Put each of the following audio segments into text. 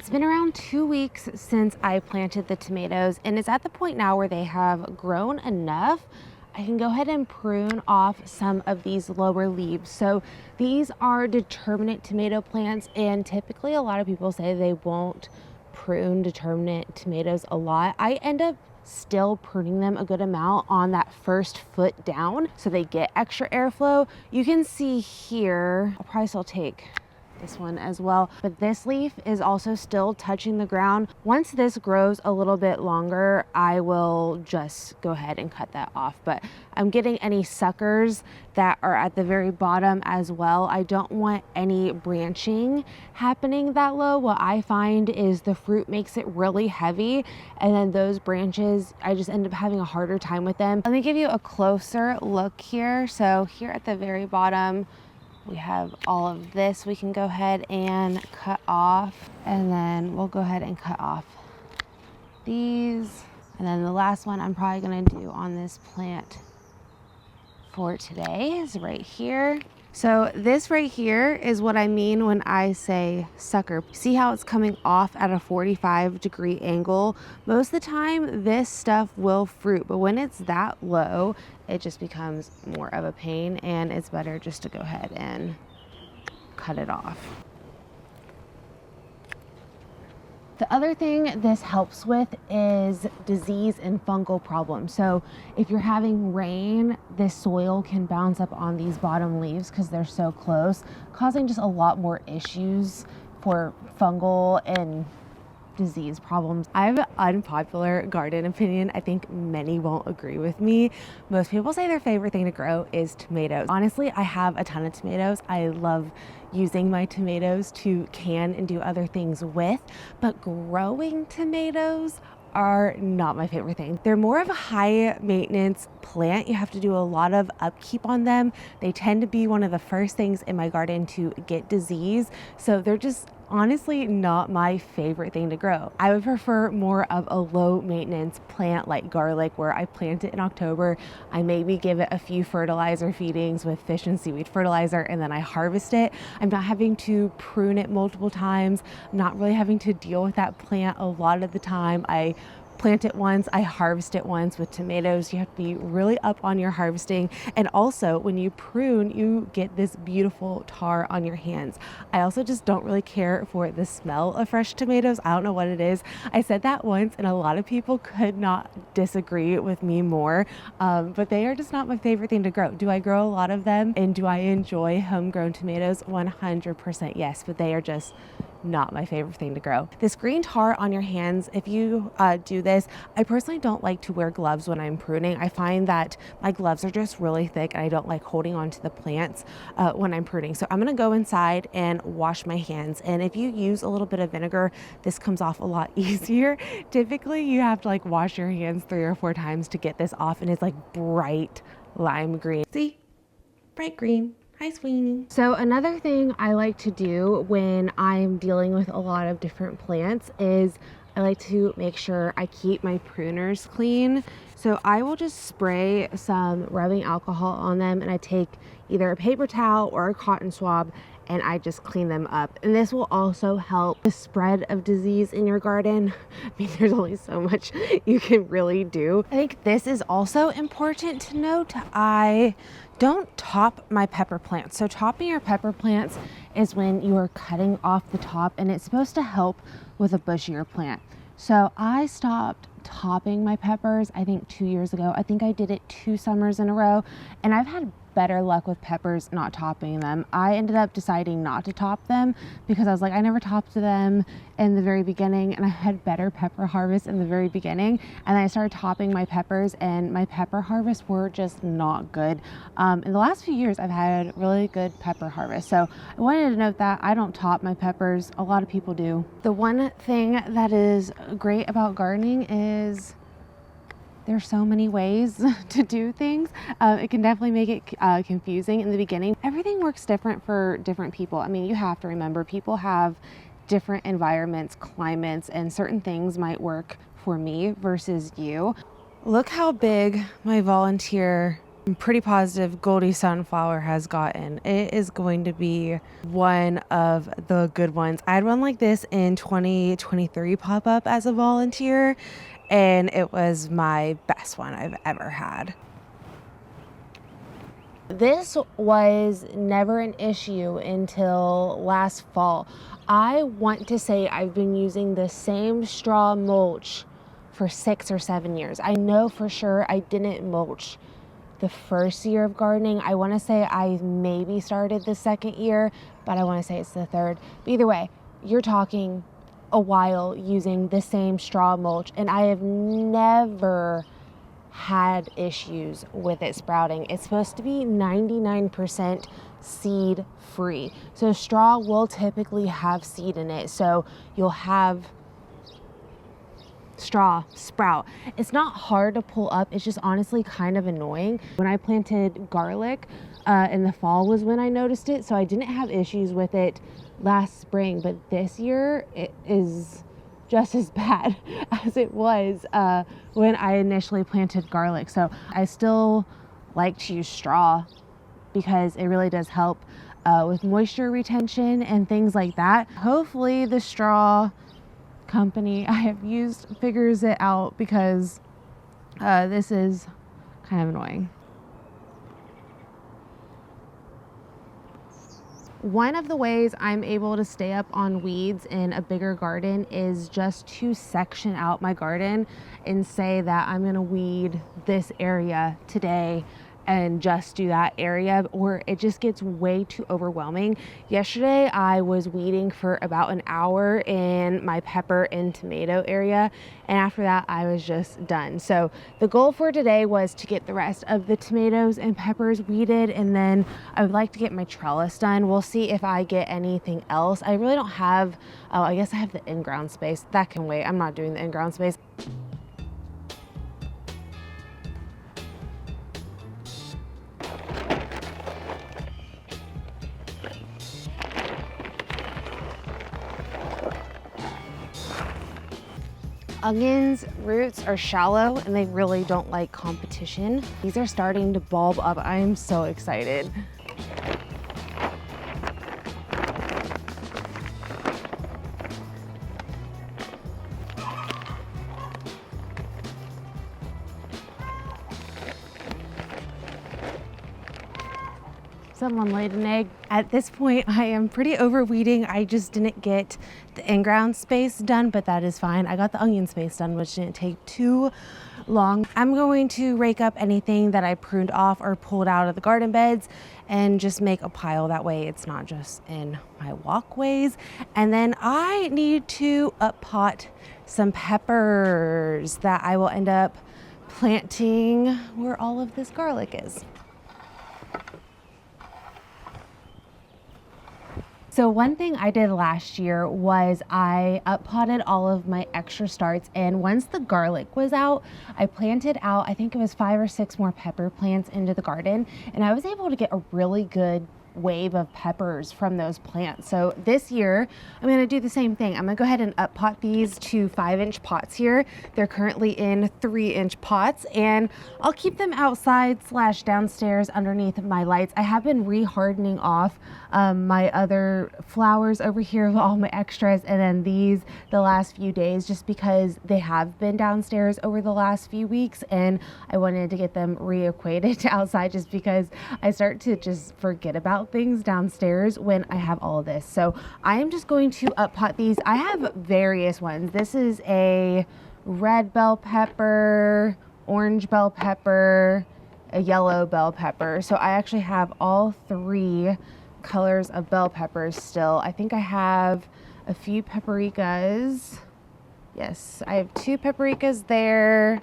It's been around 2 weeks since I planted the tomatoes, and it's at the point now where they have grown enough. I can go ahead and prune off some of these lower leaves. So these are determinate tomato plants, and typically a lot of people say they won't prune determinate tomatoes a lot. I end up still pruning them a good amount on that first foot down so they get extra airflow. You can see here, I'll probably still take this one as well, but this leaf is also still touching the ground. Once this grows a little bit longer, I will just go ahead and cut that off. But I'm getting any suckers that are at the very bottom as well. I don't want any branching happening that low. What I find is the fruit makes it really heavy, and then those branches, I just end up having a harder time with them. Let me give you a closer look here. So here at the very bottom, we have all of this we can go ahead and cut off, and then we'll go ahead and cut off these. And then the last one I'm probably gonna do on this plant for today is right here. So this right here is what I mean when I say sucker. See how it's coming off at a 45-degree angle? Most of the time this stuff will fruit, but when it's that low, it just becomes more of a pain, and it's better just to go ahead and cut it off. The other thing this helps with is disease and fungal problems. So if you're having rain, this soil can bounce up on these bottom leaves because they're so close, causing just a lot more issues for fungal and disease problems. I have an unpopular garden opinion. I think many won't agree with me. Most people say their favorite thing to grow is tomatoes. Honestly, I have a ton of tomatoes. I love using my tomatoes to can and do other things with, but growing tomatoes are not my favorite thing. They're more of a high maintenance plant. You have to do a lot of upkeep on them. They tend to be one of the first things in my garden to get disease. So they're just honestly not my favorite thing to grow. I would prefer more of a low maintenance plant like garlic, where I plant it in October. I maybe give it a few fertilizer feedings with fish and seaweed fertilizer, and then I harvest it. I'm not having to prune it multiple times. I'm not really having to deal with that plant a lot of the time. I plant it once, I harvest it once. With tomatoes, you have to be really up on your harvesting. And also when you prune, you get this beautiful tar on your hands. I also just don't really care for the smell of fresh tomatoes. I don't know what it is. I said that once and a lot of people could not disagree with me more, but they are just not my favorite thing to grow. Do I grow a lot of them and do I enjoy homegrown tomatoes? 100% yes, but they are just not my favorite thing to grow. This green tar on your hands, if you do this, I personally don't like to wear gloves when I'm pruning. I find that my gloves are just really thick and I don't like holding onto the plants when I'm pruning. So I'm gonna go inside and wash my hands. And if you use a little bit of vinegar, this comes off a lot easier. Typically you have to like wash your hands 3 or 4 times to get this off, and it's like bright lime green. See? Bright green. Hi, Sweeney. So another thing I like to do when I'm dealing with a lot of different plants is I like to make sure I keep my pruners clean. So I will just spray some rubbing alcohol on them, and I take either a paper towel or a cotton swab and I just clean them up. And this will also help the spread of disease in your garden. I mean, there's only so much you can really do. I think this is also important to note. I don't top my pepper plants. So topping your pepper plants is when you are cutting off the top, and it's supposed to help with a bushier plant. So I stopped topping my peppers, I think 2 years ago. I think I did it 2 summers in a row, and I've had better luck with peppers not topping them. I ended up deciding not to top them because I was like, I never topped them in the very beginning, and I had better pepper harvest in the very beginning. And then I started topping my peppers, and my pepper harvests were just not good. In the last few years, I've had really good pepper harvest. So I wanted to note that I don't top my peppers. A lot of people do. The one thing that is great about gardening is there's so many ways to do things. It can definitely make it confusing in the beginning. Everything works different for different people. I mean, you have to remember people have different environments, climates, and certain things might work for me versus you. Look how big my volunteer I'm pretty positive Goldie Sunflower has gotten. It is going to be one of the good ones. I had one like this in 2023 pop up as a volunteer, and it was my best one I've ever had. This was never an issue until last fall. I want to say I've been using the same straw mulch for 6 or 7 years. I know for sure I didn't mulch the first year of gardening. I want to say I maybe started the second year, but I want to say it's the third. But either way, you're talking a while using the same straw mulch, and I have never had issues with it sprouting. It's supposed to be 99% seed free. So straw will typically have seed in it. So you'll have straw sprout. It's not hard to pull up. It's just honestly kind of annoying. When I planted garlic in the fall was when I noticed it. So I didn't have issues with it last spring, but this year it is just as bad as it was when I initially planted garlic. So I still like to use straw because it really does help with moisture retention and things like that. Hopefully the straw company I have used figures it out, because this is kind of annoying. One of the ways I'm able to stay up on weeds in a bigger garden is just to section out my garden and say that I'm gonna weed this area today and just do that area, or it just gets way too overwhelming. Yesterday, I was weeding for about an hour in my pepper and tomato area, and after that, I was just done. So the goal for today was to get the rest of the tomatoes and peppers weeded, and then I would like to get my trellis done. We'll see if I get anything else. I really don't have, oh, I guess I have the in-ground space. That can wait. I'm not doing the in-ground space. Onions' roots are shallow and they really don't like competition. These are starting to bulb up. I am so excited. Someone laid an egg. At this point, I am pretty over weeding. I just didn't get the in-ground space done, but that is fine. I got the onion space done, which didn't take too long. I'm going to rake up anything that I pruned off or pulled out of the garden beds and just make a pile. That way it's not just in my walkways. And then I need to up pot some peppers that I will end up planting where all of this garlic is. So one thing I did last year was I up-potted all of my extra starts, and once the garlic was out, I planted out, I think it was 5 or 6 more pepper plants into the garden, and I was able to get a really good wave of peppers from those plants. So this year I'm going to do the same thing. I'm going to go ahead and up pot these to 5-inch pots here. They're currently in 3-inch pots, and I'll keep them outside / downstairs underneath my lights. I have been rehardening off my other flowers over here of all my extras, and then these the last few days, just because they have been downstairs over the last few weeks, and I wanted to get them reacquainted to outside, just because I start to just forget about things downstairs when I have all of this. So I am just going to up pot these. I have various ones. This is a red bell pepper, orange bell pepper, a yellow bell pepper. So I actually have all 3 colors of bell peppers still. I think I have a few paprikas. Yes, I have 2 paprikas there.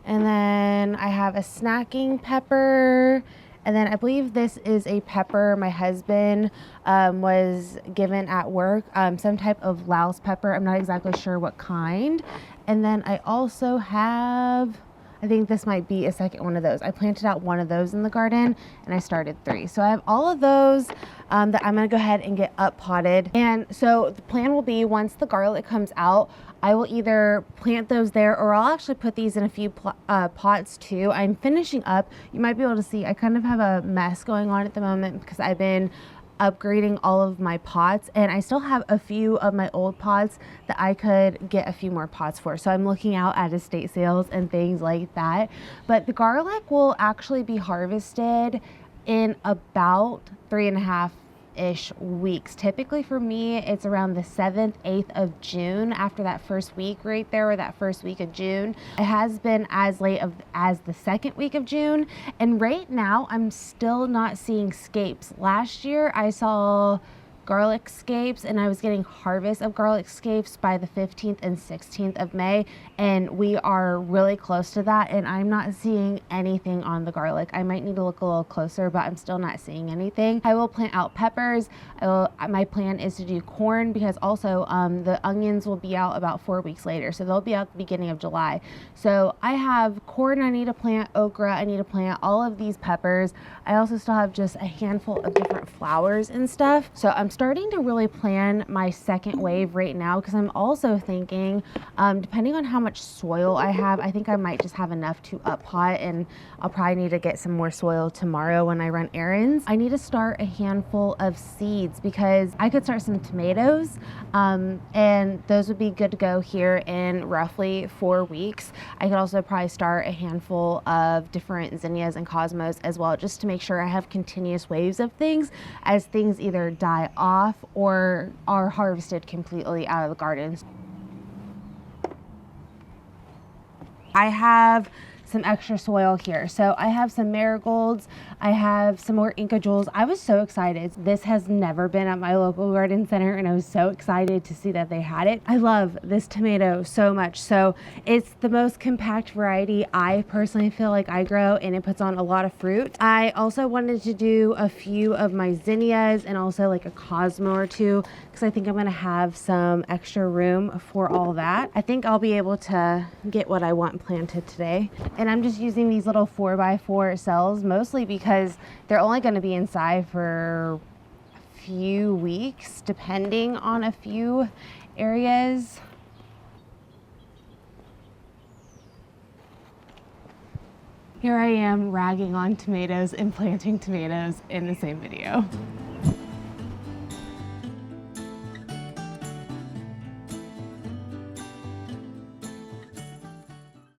And then I have a snacking pepper. And then I believe this is a pepper my husband was given at work, some type of louse pepper. I'm not exactly sure what kind. And then I also have, I think this might be a second one of those. I planted out one of those in the garden and I started 3. So I have all of those that I'm gonna go ahead and get up potted. And so the plan will be, once the garlic comes out, I will either plant those there, or I'll actually put these in a few pots too. I'm finishing up. You might be able to see I kind of have a mess going on at the moment because I've been upgrading all of my pots, and I still have a few of my old pots that I could get a few more pots for. So I'm looking out at estate sales and things like that. But the garlic will actually be harvested in about 3.5-ish weeks. Typically for me, it's around the 7th, 8th of June, after that first week right there, or that first week of June. It has been as late as the second week of June, and right now I'm still not seeing scapes. Last year I saw garlic scapes, and I was getting harvest of garlic scapes by the 15th and 16th of May, and we are really close to that, and I'm not seeing anything on the garlic. I might need to look a little closer, but I'm still not seeing anything. I will plant out peppers. My plan is to do corn, because also the onions will be out about 4 weeks later, so they'll be out at the beginning of July. So I have corn I need to plant, okra I need to plant, all of these peppers. I also still have just a handful of different flowers and stuff. So I'm starting to really plan my second wave right now, because I'm also thinking, depending on how much soil I have, I think I might just have enough to up pot, and I'll probably need to get some more soil tomorrow when I run errands. I need to start a handful of seeds, because I could start some tomatoes, and those would be good to go here in roughly 4 weeks. I could also probably start a handful of different zinnias and cosmos as well, just to make sure I have continuous waves of things as things either die off or are harvested completely out of the gardens. I have some extra soil here. So I have some marigolds, I have some more Inca jewels. I was so excited. This has never been at my local garden center, and I was so excited to see that they had it. I love this tomato so much. So it's the most compact variety I personally feel like I grow, and it puts on a lot of fruit. I also wanted to do a few of my zinnias and also like a cosmo or two, because I think I'm gonna have some extra room for all that. I think I'll be able to get what I want planted today. And I'm just using these little 4x4 cells, mostly because they're only going to be inside for a few weeks, depending on a few areas. Here I am ragging on tomatoes and planting tomatoes in the same video.